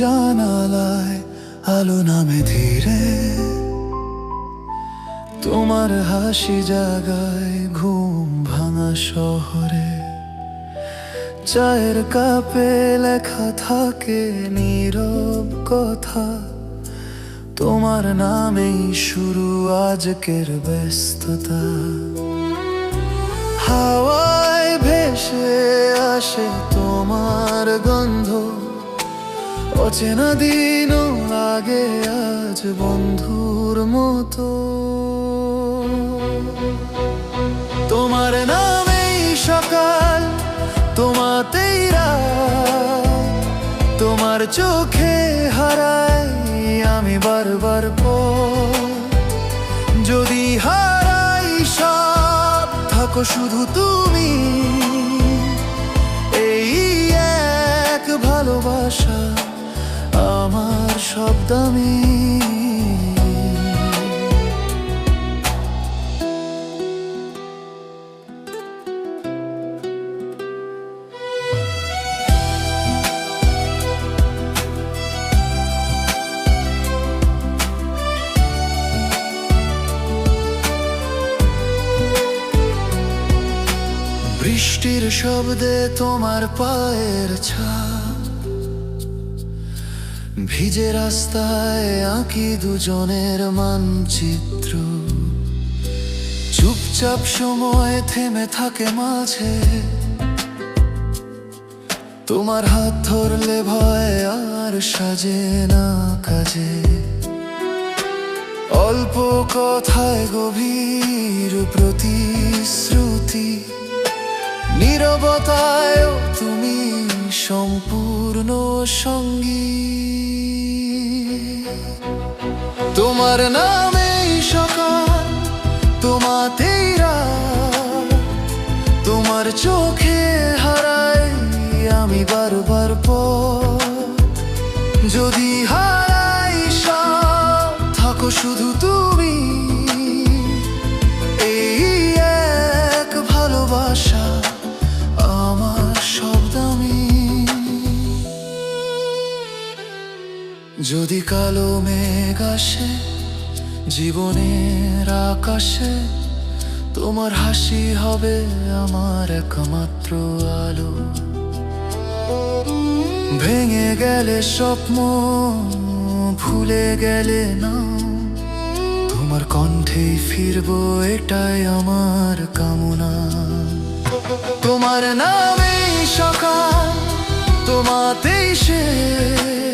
জানালায় আলো নামে ধীরে, তোমার হাসি জাগায় ঘুম ভাঙা শহরে। চায়ের কাপে লেখা থাকে নীরব কথা, তোমার নামেই শুরু আজকের ব্যস্ততা। হাওয়ায় ভেসে আসে তোমার গন্ধ, অচেনা দিনও লাগে আজ বন্ধুর মতো। তোমার নামেই সকাল, তোমাতেই রাত, তোমার চোখে হারাই আমি বারবার পথ। যদি হারাই সব, থাকো শুধু তুমি, এই এক ভালোবাসা আমার সব দামি। বৃষ্টির শব্দে তোমার পায়ের ছাপ, ভিজে রাস্তায় আঁকি দুজনের মানচিত্র। চুপচাপ সময় থেমে থাকে মাঝে, তোমার হাত ধরলে ভয় আর সাজে না কাজে। অল্প কথায় গভীর প্রতিশ্রুতি, নীরবতায়ও তুমি সম্পূর্ণ সঙ্গী। তোমার নামেই সকাল, তোমাতেই রাত, তোমার চোখে হারাই আমি বারবার পথ। যদি হারাই সব, থাকো শুধু তুমি, এই এক ভালোবাসা আমার সব দামি। যদি কালো মেঘ আসে জীবনের আকাশে, তোমার হাসি হবে আমার একমাত্র আলো। ভেঙে গেলে স্বপ্ন, ভুলে গেলে না, তোমার কণ্ঠেই ফিরবো এটাই আমার কামনা। তোমার নামেই সকাল, তোমাতেই শেষ,